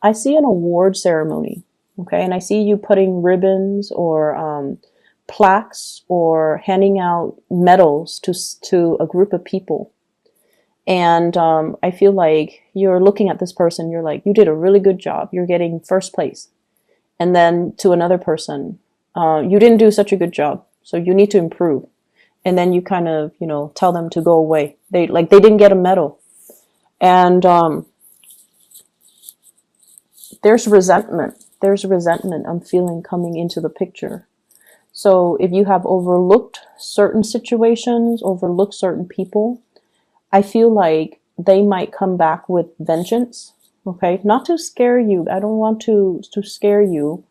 I see an award ceremony. Okay. And I see you putting ribbons or, plaques or handing out medals to a group of people. And I feel like you're looking at this person, you're like, you did a really good job. You're getting first place. And then to another person, you didn't do such a good job, so you need to improve. And then you kind of, tell them to go away. They didn't get a medal. And there's resentment. There's resentment I'm feeling coming into the picture. So if you have overlooked certain situations, overlooked certain people, I feel like they might come back with vengeance. Okay, not to scare you. I don't want to scare you,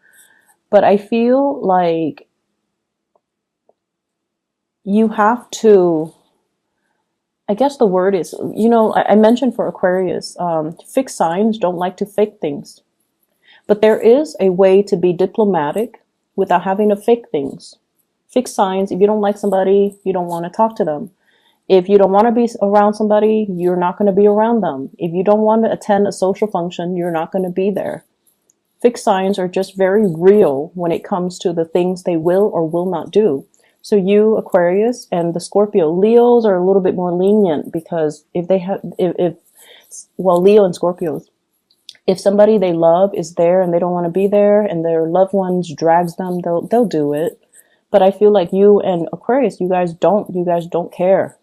but I feel like you have to, I guess the word is, I mentioned for Aquarius, fixed signs don't like to fake things. But there is a way to be diplomatic without having to fake things. Fixed signs, if you don't like somebody, you don't want to talk to them. If you don't want to be around somebody, you're not going to be around them. If you don't want to attend a social function, you're not going to be there. Fixed signs are just very real when it comes to the things they will or will not do. So you, Aquarius, and the Scorpio, Leos are a little bit more lenient because if they have, Leo and Scorpios, if somebody they love is there and they don't want to be there and their loved ones drags them, they'll do it. But I feel like you and Aquarius, you guys don't care.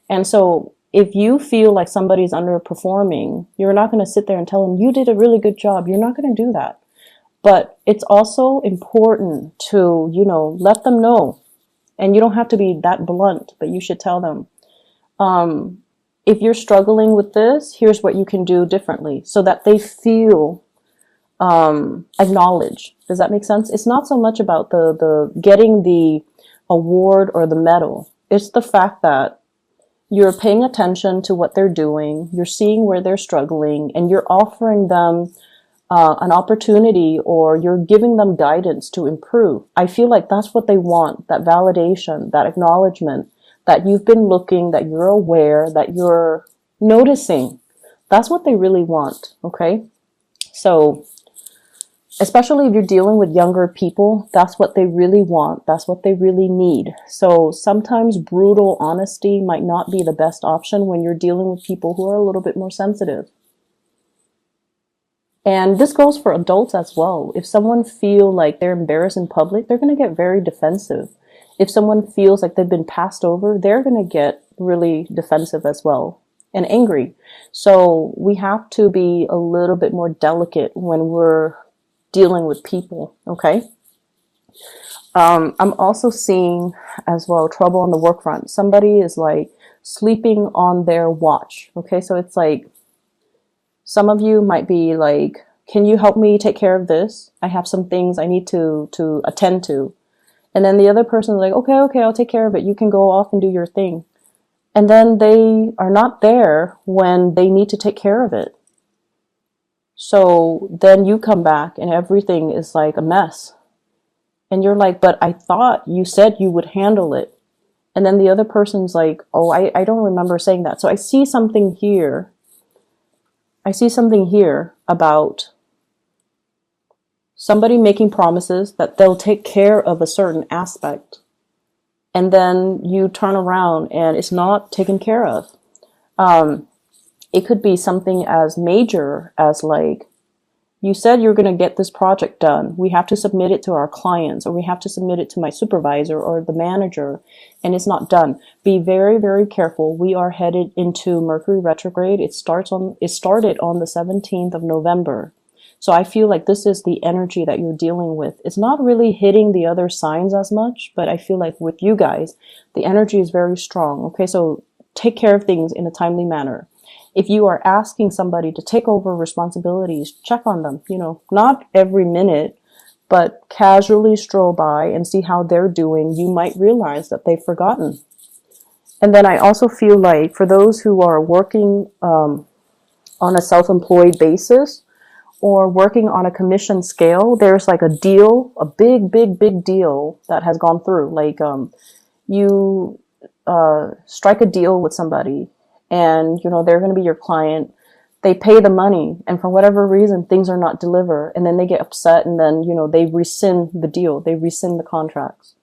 And so if you feel like somebody's underperforming, you're not going to sit there and tell them, you did a really good job. You're not going to do that. But it's also important to, let them know. And you don't have to be that blunt, but you should tell them, if you're struggling with this, here's what you can do differently so that they feel acknowledged. Does that make sense? It's not so much about the getting the award or the medal. It's the fact that you're paying attention to what they're doing, you're seeing where they're struggling, and you're offering them an opportunity, or you're giving them guidance to improve. I feel like that's what they want, that validation, that acknowledgement, that you've been looking, that you're aware, that you're noticing. That's what they really want, okay? So, especially if you're dealing with younger people, that's what they really want. That's what they really need. So sometimes brutal honesty might not be the best option when you're dealing with people who are a little bit more sensitive. And this goes for adults as well. If someone feels like they're embarrassed in public, they're going to get very defensive. If someone feels like they've been passed over, they're going to get really defensive as well and angry. So we have to be a little bit more delicate when we're dealing with people, okay? I'm also seeing as well trouble on the work front. Somebody is like sleeping on their watch, okay? So it's like some of you might be like, can you help me take care of this? I have some things I need to attend to. And then the other person's like, okay, I'll take care of it. You can go off and do your thing. And then they are not there when they need to take care of it. So then you come back and everything is like a mess. And you're like, but I thought you said you would handle it. And then the other person's like, oh, I don't remember saying that. So I see something here. About somebody making promises that they'll take care of a certain aspect. And then you turn around and it's not taken care of. It could be something as major as like, you said you're going to get this project done. We have to submit it to our clients, or we have to submit it to my supervisor or the manager, and it's not done. Be very, very careful. We are headed into Mercury retrograde. It started on the 17th of November. So I feel like this is the energy that you're dealing with. It's not really hitting the other signs as much, but I feel like with you guys, the energy is very strong. Okay, so take care of things in a timely manner. If you are asking somebody to take over responsibilities, check on them, not every minute, but casually stroll by and see how they're doing. You might realize that they've forgotten. And then I also feel like for those who are working on a self-employed basis or working on a commission scale, there's like a deal, a big, big, big deal that has gone through. Like you strike a deal with somebody, and they're going to be your client. they pay the money, and for whatever reason, things are not delivered, and then they get upset, and then, they rescind the deal, they rescind the contracts.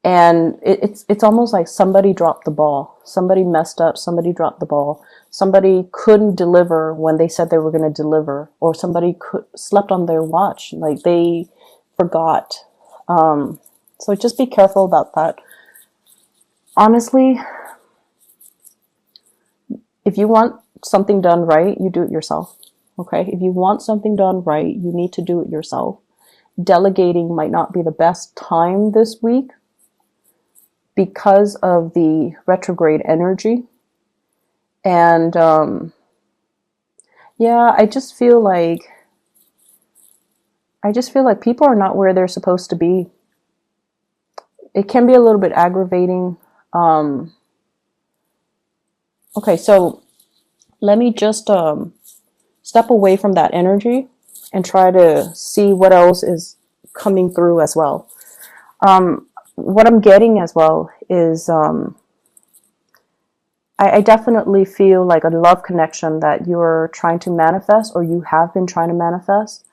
And it's almost like somebody dropped the ball. Somebody messed up, somebody dropped the ball. Somebody couldn't deliver when they said they were going to deliver, or somebody slept on their watch, like they forgot. So just be careful about that. Honestly, if you want something done right, you do it yourself. Okay? If you want something done right, you need to do it yourself. Delegating might not be the best time this week because of the retrograde energy. And yeah, I just feel like people are not where they're supposed to be. It can be a little bit aggravating. Okay, so let me just step away from that energy and try to see what else is coming through as well. What I'm getting as well is I definitely feel like a love connection that you're trying to manifest, or you have been trying to manifest.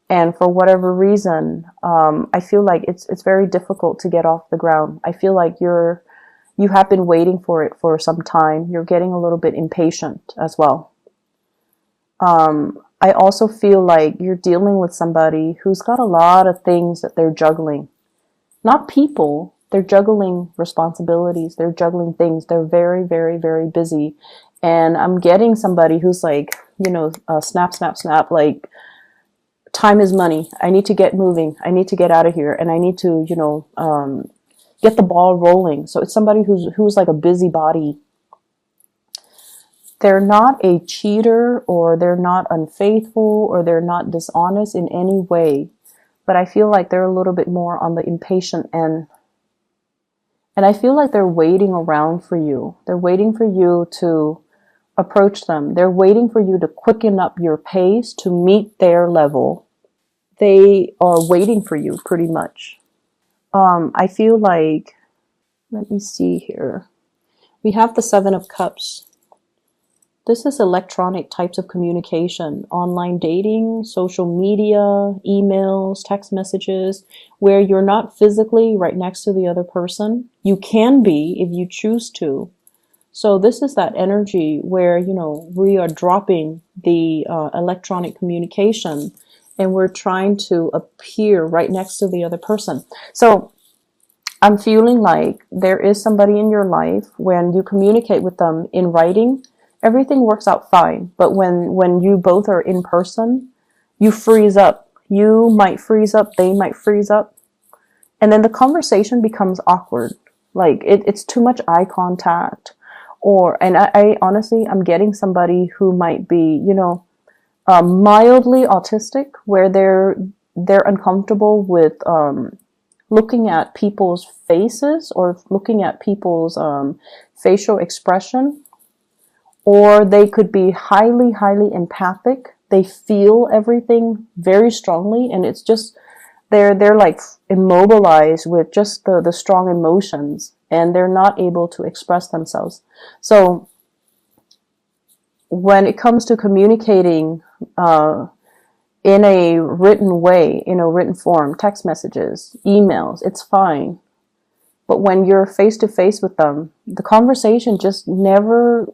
And for whatever reason, I feel like it's very difficult to get off the ground. I feel like you have been waiting for it for some time. You're getting a little bit impatient as well. I also feel like you're dealing with somebody who's got a lot of things that they're juggling. Not people, they're juggling responsibilities, they're juggling things. They're very, very, very busy. And I'm getting somebody who's like, snap, snap, snap, like, time is money. I need to get moving. I need to get out of here. And I need to, get the ball rolling. So it's somebody who's like a busybody. They're not a cheater, or they're not unfaithful, or they're not dishonest in any way. But I feel like they're a little bit more on the impatient end. And I feel like they're waiting around for you. They're waiting for you to approach them. They're waiting for you to quicken up your pace to meet their level. They are waiting for you pretty much. I feel like, let me see here. We have the Seven of Cups. This is electronic types of communication, online dating, social media, emails, text messages, where you're not physically right next to the other person. You can be if you choose to. So this is that energy where, we are dropping the electronic communication, and we're trying to appear right next to the other person. So I'm feeling like there is somebody in your life, when you communicate with them in writing, everything works out fine. But when you both are in person, you freeze up. You might freeze up, they might freeze up. And then the conversation becomes awkward. Like it's too much eye contact. And I honestly, I'm getting somebody who might be, mildly autistic, where they're uncomfortable with looking at people's faces, or looking at people's facial expression. Or they could be highly, highly empathic. They feel everything very strongly, and it's just they're like immobilized with just the strong emotions, and they're not able to express themselves. So when it comes to communicating in a written way, in a written form, text messages, emails, it's fine. But when you're face to face with them, the conversation just never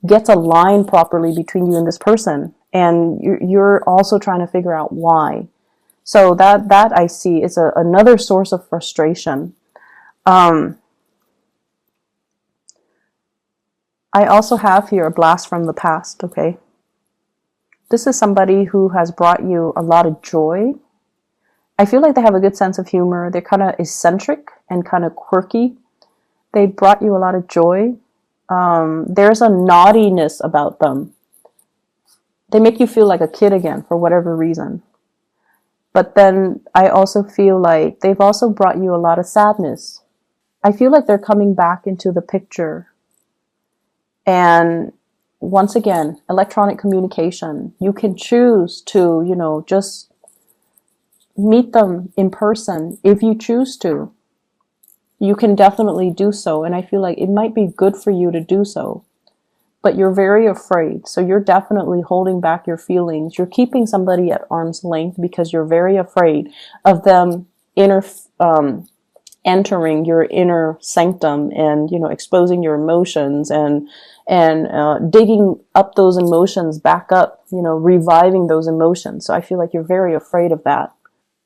gets aligned properly between you and this person, and you're also trying to figure out why. So that I see is another source of frustration. I also have here a blast from the past. Okay, this is somebody who has brought you a lot of joy. I feel like they have a good sense of humor. They're kind of eccentric and kind of quirky. They brought you a lot of joy. There's a naughtiness about them. They make you feel like a kid again for whatever reason. But then I also feel like they've also brought you a lot of sadness. I feel like they're coming back into the picture. And once again, electronic communication. You can choose to, just meet them in person if you choose to. You can definitely do so, and I feel like it might be good for you to do so. but you're very afraid. So you're definitely holding back your feelings. You're keeping somebody at arm's length because you're very afraid of them entering your inner sanctum and, exposing your emotions and digging up those emotions back up, reviving those emotions. So I feel like you're very afraid of that.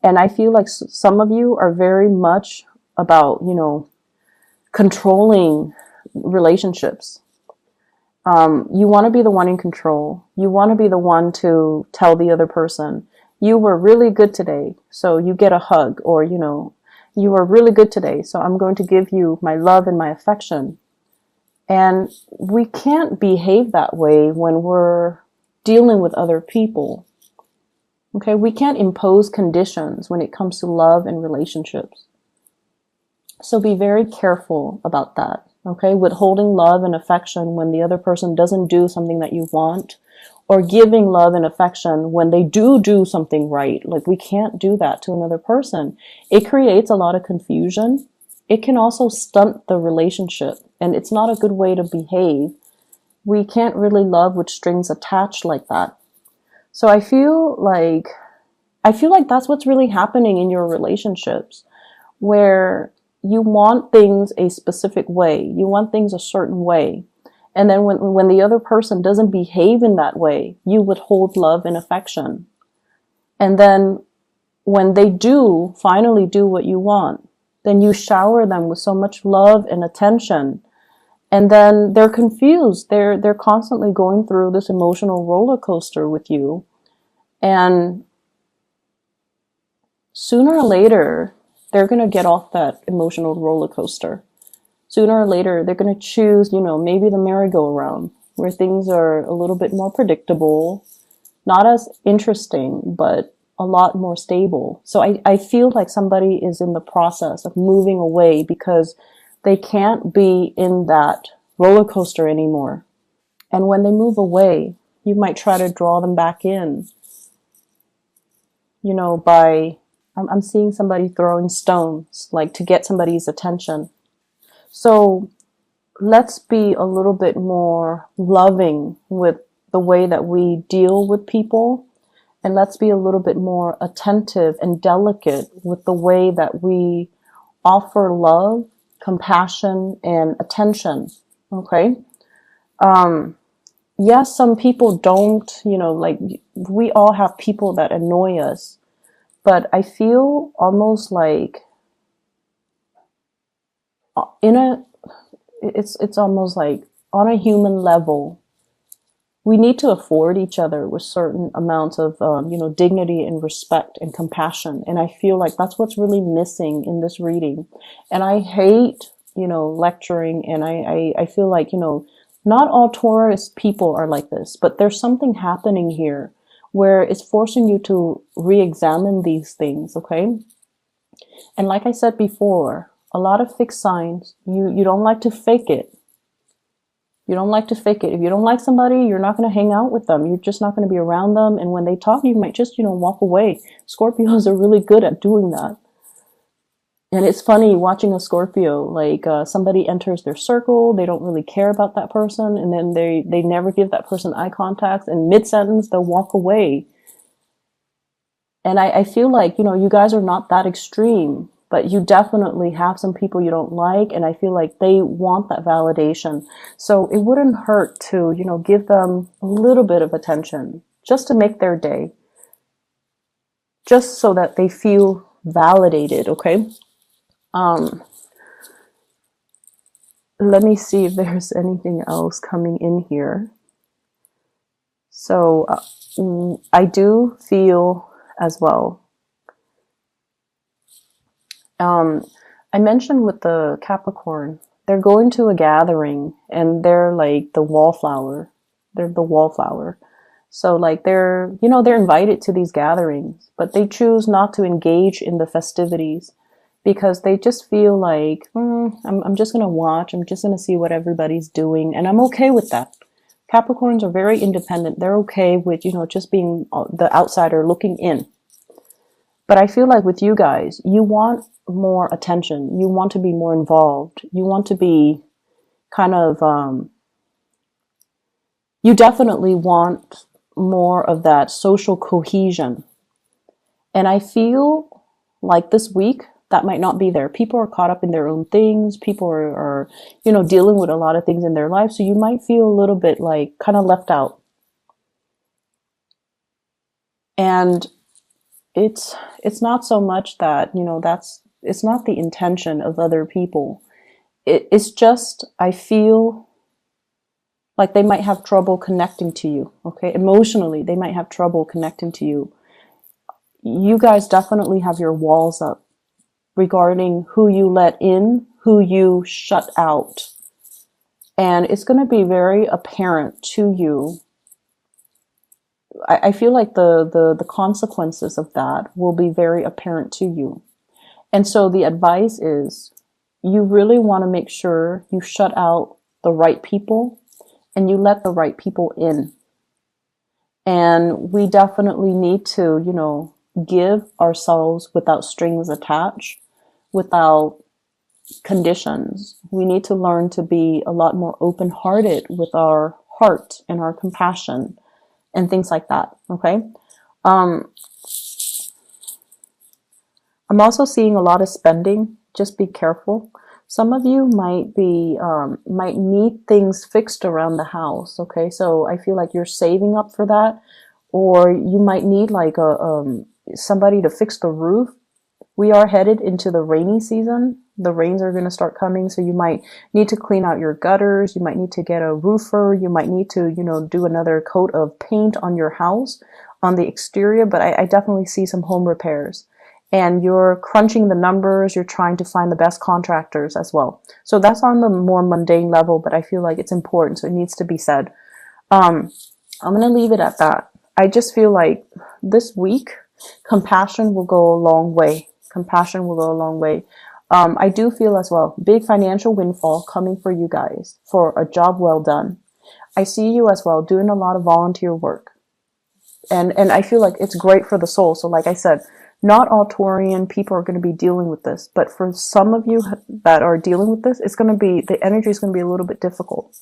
And I feel like some of you are very much about, controlling relationships. You want to be the one in control. You want to be the one to tell the other person, you were really good today, so you get a hug, or, you were really good today, so I'm going to give you my love and my affection. And we can't behave that way when we're dealing with other people. Okay, we can't impose conditions when it comes to love and relationships. So be very careful about that. Okay, withholding love and affection when the other person doesn't do something that you want, or giving love and affection when they do something right. Like, we can't do that to another person. It creates a lot of confusion. It can also stunt the relationship, and it's not a good way to behave. We can't really love with strings attached like that. So I feel like that's what's really happening in your relationships, where you want things a specific way. You want things a certain way. And then when the other person doesn't behave in that way, you withhold love and affection. And then when they do finally do what you want, then you shower them with so much love and attention. And then they're confused. They're constantly going through this emotional roller coaster with you. And sooner or later, they're going to get off that emotional roller coaster. Sooner or later, they're going to choose, maybe the merry-go-round, where things are a little bit more predictable, not as interesting, but a lot more stable. So I feel like somebody is in the process of moving away because they can't be in that roller coaster anymore. And when they move away, you might try to draw them back in, I'm seeing somebody throwing stones, like to get somebody's attention. So let's be a little bit more loving with the way that we deal with people. And let's be a little bit more attentive and delicate with the way that we offer love, compassion, and attention. Okay? Yes, some people don't, we all have people that annoy us. But I feel almost like it's almost like on a human level, we need to afford each other with certain amounts of, dignity and respect and compassion. And I feel like that's what's really missing in this reading. And I hate, lecturing. And I feel like, not all Taurus people are like this, but there's something happening here where it's forcing you to re-examine these things, okay? And like I said before, a lot of fixed signs, you don't like to fake it. You don't like to fake it. If you don't like somebody, you're not going to hang out with them. You're just not going to be around them. And when they talk, you might just, walk away. Scorpios are really good at doing that. And it's funny watching a Scorpio, like somebody enters their circle, they don't really care about that person, and then they never give that person eye contact, and mid-sentence, they'll walk away. And I feel like, you guys are not that extreme, but you definitely have some people you don't like, and I feel like they want that validation. So it wouldn't hurt to, give them a little bit of attention, just to make their day, just so that they feel validated, okay? Let me see if there's anything else coming in here. So I do feel as well. I mentioned with the Capricorn, they're going to a gathering and they're like the wallflower. They're the wallflower. So like they're invited to these gatherings, but they choose not to engage in the festivities because they just feel like, I'm just going to watch. I'm just going to see what everybody's doing. And I'm okay with that. Capricorns are very independent. They're okay with, just being the outsider looking in. But I feel like with you guys, you want more attention. You want to be more involved. You want to be kind of, You definitely want more of that social cohesion. And I feel like this week that might not be there. People are caught up in their own things. People are dealing with a lot of things in their life. So you might feel a little bit like kind of left out. And it's not so much that, it's not the intention of other people. It's just, I feel like they might have trouble connecting to you. Okay. Emotionally, they might have trouble connecting to you. You guys definitely have your walls up regarding who you let in, who you shut out. And it's going to be very apparent to you. I feel like the consequences of that will be very apparent to you. And so the advice is you really want to make sure you shut out the right people and you let the right people in. And we definitely need to, give ourselves without strings attached, without conditions. We need to learn to be a lot more open-hearted with our heart and our compassion and things like that. Okay. Um, I'm also seeing a lot of spending. Just be careful. Some of you might need things fixed around the house. Okay. So I feel like you're saving up for that, or you might need like somebody to fix the roof. We are headed into the rainy season. The rains are going to start coming. So you might need to clean out your gutters. You might need to get a roofer. You might need to, do another coat of paint on your house, on the exterior. But I definitely see some home repairs. And you're crunching the numbers. You're trying to find the best contractors as well. So that's on the more mundane level, but I feel like it's important. So it needs to be said. I'm going to leave it at that. I just feel like this week, compassion will go a long way. Compassion will go a long way. I do feel as well, big financial windfall coming for you guys for a job well done. I see you as well doing a lot of volunteer work. And I feel like it's great for the soul. So like I said, not all Taurian people are going to be dealing with this, but for some of you that are dealing with this, the energy is going to be a little bit difficult.